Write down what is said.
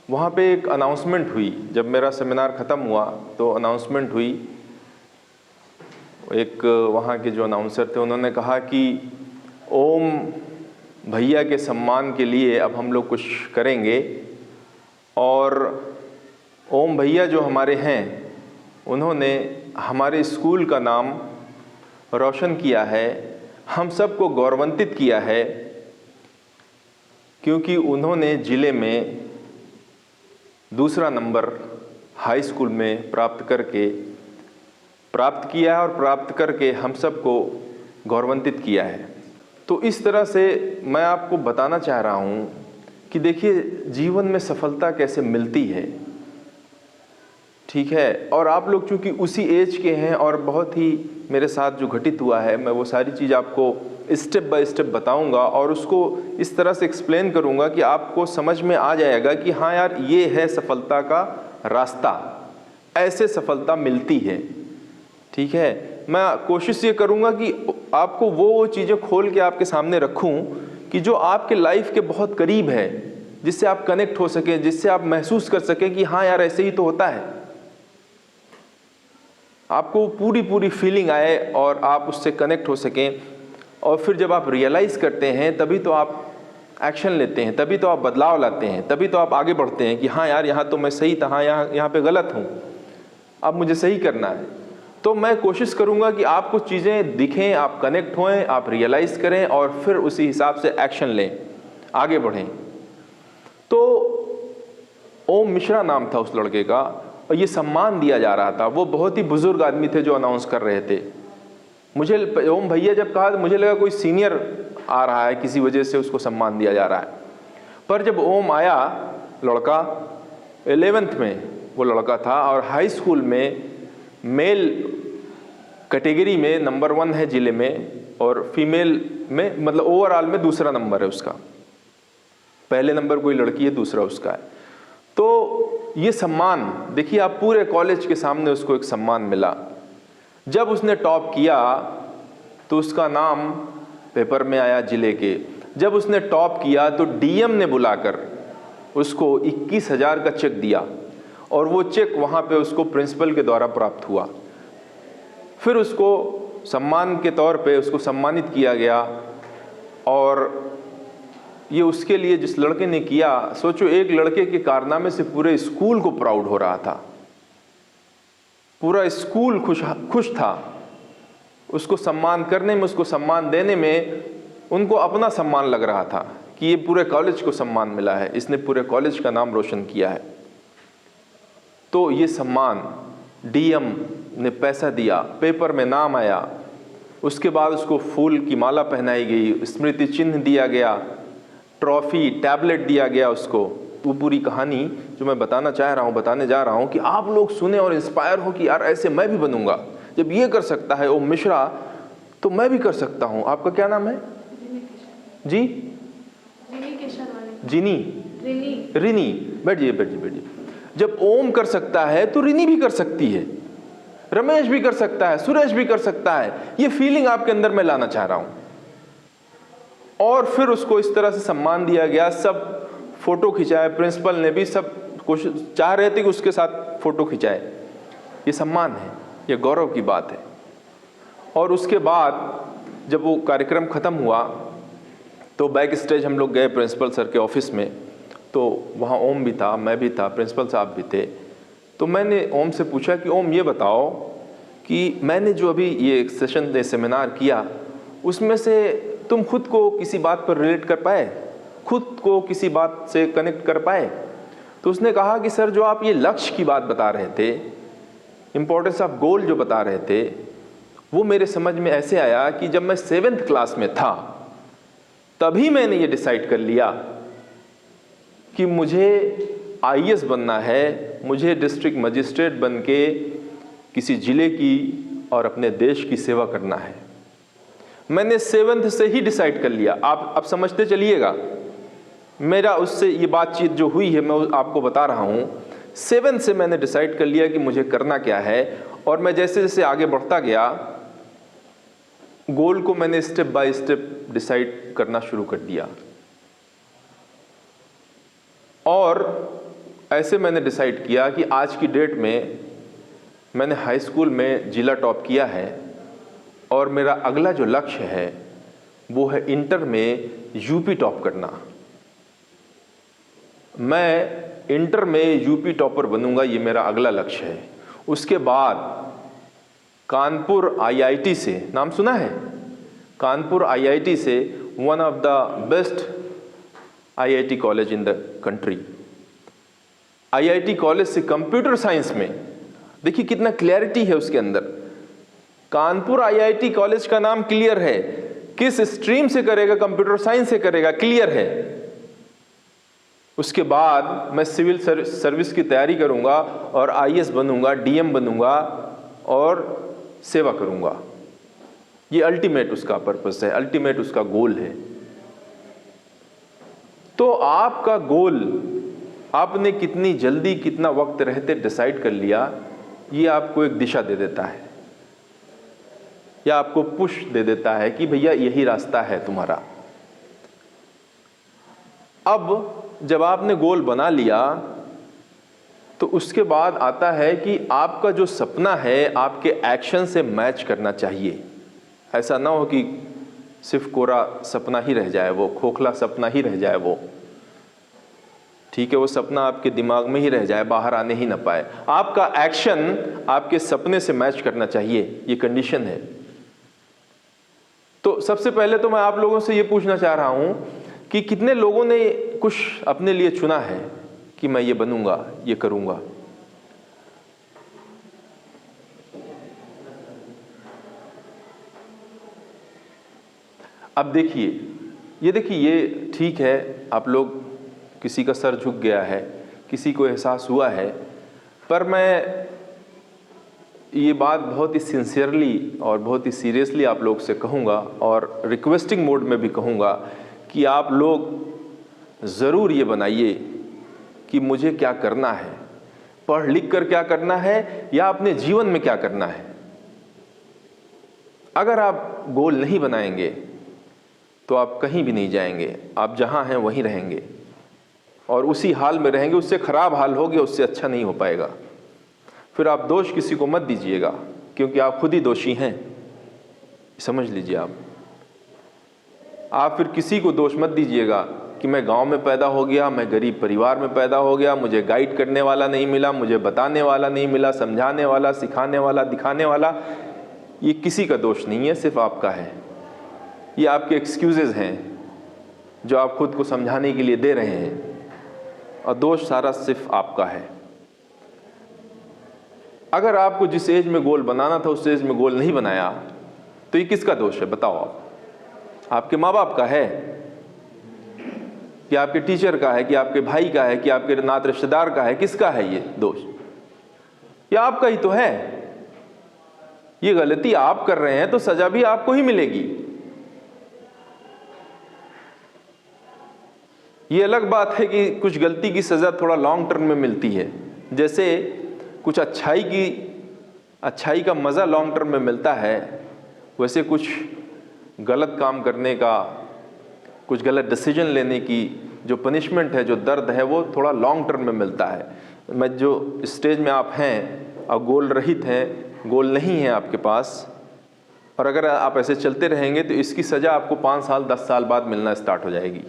वहाँ पे एक अनाउंसमेंट हुई। जब मेरा सेमिनार ख़त्म हुआ तो अनाउंसमेंट हुई। एक वहाँ के जो अनाउंसर थे उन्होंने कहा कि ओम भैया के सम्मान के लिए अब हम लोग कुछ करेंगे, और ओम भैया जो हमारे हैं उन्होंने हमारे स्कूल का नाम रोशन किया है, हम सबको गौरवान्वित किया है, क्योंकि उन्होंने ज़िले में दूसरा नंबर हाई स्कूल में प्राप्त किया है और प्राप्त करके हम सबको गौरवान्वित किया है। तो इस तरह से मैं आपको बताना चाह रहा हूँ कि देखिए जीवन में सफलता कैसे मिलती है, ठीक है। और आप लोग चूँकि उसी एज के हैं और बहुत ही मेरे साथ जो घटित हुआ है मैं वो सारी चीज़ आपको स्टेप बाय स्टेप बताऊंगा और उसको इस तरह से एक्सप्लेन करूंगा कि आपको समझ में आ जाएगा कि हाँ यार ये है सफलता का रास्ता, ऐसे सफलता मिलती है, ठीक है। मैं कोशिश ये करूंगा कि आपको वो चीज़ें खोल के आपके सामने रखूं कि जो आपके लाइफ के बहुत करीब है, जिससे आप कनेक्ट हो सकें, जिससे आप महसूस कर सकें कि हाँ यार ऐसे ही तो होता है। आपको पूरी फीलिंग आए और आप उससे कनेक्ट हो सकें, और फिर जब आप रियलाइज़ करते हैं तभी तो आप एक्शन लेते हैं, तभी तो आप बदलाव लाते हैं, तभी तो आप आगे बढ़ते हैं कि हाँ यार यहाँ तो मैं सही था, हाँ यहाँ पे गलत हूँ, अब मुझे सही करना है। तो मैं कोशिश करूँगा कि आपको चीज़ें दिखें, आप कनेक्ट होएं, आप रियलाइज़ करें और फिर उसी हिसाब से एक्शन लें, आगे बढ़ें। तो ओम मिश्रा नाम था उस लड़के का और ये सम्मान दिया जा रहा था। वो बहुत ही बुजुर्ग आदमी थे जो अनाउंस कर रहे थे। मुझे ओम भैया जब कहा तो मुझे लगा कोई सीनियर आ रहा है, किसी वजह से उसको सम्मान दिया जा रहा है। पर जब ओम आया, लड़का 11th में वो लड़का था और हाई स्कूल में मेल कैटेगरी में नंबर 1 है ज़िले में, और फीमेल में मतलब ओवरऑल में दूसरा नंबर है उसका। पहले नंबर कोई लड़की है, दूसरा उसका है। तो ये सम्मान देखिए, आप पूरे कॉलेज के सामने उसको एक सम्मान मिला। जब उसने टॉप किया तो उसका नाम पेपर में आया ज़िले के। जब उसने टॉप किया तो डीएम ने बुलाकर उसको 21,000 का चेक दिया और वो चेक वहाँ पे उसको प्रिंसिपल के द्वारा प्राप्त हुआ। फिर उसको सम्मान के तौर पे उसको सम्मानित किया गया, और ये उसके लिए जिस लड़के ने किया, सोचो एक लड़के के कारनामे से पूरे स्कूल को प्राउड हो रहा था, पूरा स्कूल खुश था। उसको सम्मान करने में, उसको सम्मान देने में उनको अपना सम्मान लग रहा था कि ये पूरे कॉलेज को सम्मान मिला है, इसने पूरे कॉलेज का नाम रोशन किया है। तो ये सम्मान डीएम ने पैसा दिया, पेपर में नाम आया, उसके बाद उसको फूल की माला पहनाई गई, स्मृति चिन्ह दिया गया, ट्रॉफी, टैबलेट दिया गया उसको। वो पूरी कहानी जो मैं बताने जा रहा हूँ कि आप लोग सुने और इंस्पायर हो कि यार ऐसे मैं भी बनूंगा। जब ये कर सकता है ओम मिश्रा तो मैं भी कर सकता हूँ। आपका क्या नाम है जी? जिनी, रिनी। बैठिए। जब ओम कर सकता है तो रिनी भी कर सकती है, रमेश भी कर सकता है, सुरेश भी कर सकता है। ये फीलिंग आपके अंदर मैं लाना चाह रहा हूं। और फिर उसको इस तरह से सम्मान दिया गया, सब फोटो खिंचाए, प्रिंसिपल ने भी, सब कोशिश चाह रहे थे कि उसके साथ फोटो खिंचाए। ये सम्मान है, ये गौरव की बात है। और उसके बाद जब वो कार्यक्रम खत्म हुआ तो बैक स्टेज हम लोग गए प्रिंसिपल सर के ऑफिस में। तो वहाँ ओम भी था, मैं भी था, प्रिंसिपल साहब भी थे। तो मैंने ओम से पूछा कि ओम ये बताओ कि मैंने जो अभी ये सेशन सेमिनार किया उसमें से तुम खुद को किसी बात पर रिलेट कर पाए, खुद को किसी बात से कनेक्ट कर पाए? तो उसने कहा कि सर जो आप ये लक्ष्य की बात बता रहे थे, इम्पोर्टेंस ऑफ गोल जो बता रहे थे, वो मेरे समझ में ऐसे आया कि जब मैं 7th क्लास में था तभी मैंने ये डिसाइड कर लिया कि मुझे आईएएस बनना है, मुझे डिस्ट्रिक्ट मजिस्ट्रेट बन के किसी ज़िले की और अपने देश की सेवा करना है। मैंने 7th से ही डिसाइड कर लिया। आप अब समझते चलिएगा, मेरा उससे ये बातचीत जो हुई है मैं आपको बता रहा हूँ। 7th से मैंने डिसाइड कर लिया कि मुझे करना क्या है, और मैं जैसे जैसे आगे बढ़ता गया गोल को मैंने स्टेप बाय स्टेप डिसाइड करना शुरू कर दिया। और ऐसे मैंने डिसाइड किया कि आज की डेट में मैंने हाई स्कूल में जिला टॉप किया है और मेरा अगला जो लक्ष्य है वो है इंटर में यूपी टॉप करना। मैं इंटर में यूपी टॉपर बनूंगा, ये मेरा अगला लक्ष्य है। उसके बाद कानपुर आईआईटी से, नाम सुना है? कानपुर आईआईटी से, one of the best IIT college in the country, IIT college से कंप्यूटर साइंस में, देखिए कितना क्लैरिटी है उसके अंदर। कानपुर आईआईटी कॉलेज का नाम क्लियर है, किस स्ट्रीम से करेगा? कंप्यूटर साइंस से करेगा, क्लियर है। उसके बाद मैं सिविल सर्विस की तैयारी करूंगा और आईएएस बनूंगा, डीएम बनूंगा और सेवा करूंगा। ये अल्टीमेट उसका पर्पस है, अल्टीमेट उसका गोल है। तो आपका गोल आपने कितनी जल्दी, कितना वक्त रहते डिसाइड कर लिया, ये आपको एक दिशा दे देता है या आपको पुश दे देता है कि भैया यही रास्ता है तुम्हारा। अब जब आपने गोल बना लिया तो उसके बाद आता है कि आपका जो सपना है आपके एक्शन से मैच करना चाहिए। ऐसा ना हो कि सिर्फ कोरा सपना ही रह जाए, वो खोखला सपना ही रह जाए। वो ठीक है, वो सपना आपके दिमाग में ही रह जाए, बाहर आने ही ना पाए। आपका एक्शन आपके सपने से मैच करना चाहिए, ये कंडीशन है। तो सबसे पहले तो मैं आप लोगों से ये पूछना चाह रहा हूं कि कितने लोगों ने कुछ अपने लिए चुना है कि मैं ये बनूंगा, ये करूंगा। अब देखिए, ये ठीक है, आप लोग, किसी का सर झुक गया है, किसी को एहसास हुआ है, पर मैं ये बात बहुत ही सिंसियरली और बहुत ही सीरियसली आप लोग से कहूँगा और रिक्वेस्टिंग मोड में भी कहूँगा कि आप लोग ज़रूर ये बनाइए कि मुझे क्या करना है, पढ़ लिख कर क्या करना है या अपने जीवन में क्या करना है। अगर आप गोल नहीं बनाएंगे तो आप कहीं भी नहीं जाएंगे, आप जहाँ हैं वहीं रहेंगे और उसी हाल में रहेंगे। उससे ख़राब हाल हो गया, उससे अच्छा नहीं हो पाएगा। फिर आप दोष किसी को मत दीजिएगा, क्योंकि आप खुद ही दोषी हैं, समझ लीजिए। आप फिर किसी को दोष मत दीजिएगा कि मैं गांव में पैदा हो गया, मैं गरीब परिवार में पैदा हो गया, मुझे गाइड करने वाला नहीं मिला, मुझे बताने वाला नहीं मिला, समझाने वाला, सिखाने वाला, दिखाने वाला। ये किसी का दोष नहीं है, सिर्फ आपका है। ये आपके एक्सक्यूजेज हैं जो आप खुद को समझाने के लिए दे रहे हैं, और दोष सारा सिर्फ आपका है। अगर आपको जिस एज में गोल बनाना था उस एज में गोल नहीं बनाया तो ये किसका दोष है? बताओ आप। आपके माँ बाप का है कि आपके टीचर का है कि आपके भाई का है कि आपके नात रिश्तेदार का है? किसका है ये दोष? या आपका ही तो है। ये गलती आप कर रहे हैं तो सजा भी आपको ही मिलेगी। ये अलग बात है कि कुछ गलती की सजा थोड़ा लॉन्ग टर्म में मिलती है, जैसे कुछ अच्छाई का मज़ा लॉन्ग टर्म में मिलता है, वैसे कुछ गलत काम करने का, कुछ गलत डिसीजन लेने की जो पनिशमेंट है, जो दर्द है, वो थोड़ा लॉन्ग टर्म में मिलता है। मैं जो स्टेज में आप हैं और गोल रहित हैं, गोल नहीं है आपके पास, और अगर आप ऐसे चलते रहेंगे तो इसकी सज़ा आपको 5 साल 10 साल बाद मिलना स्टार्ट हो जाएगी।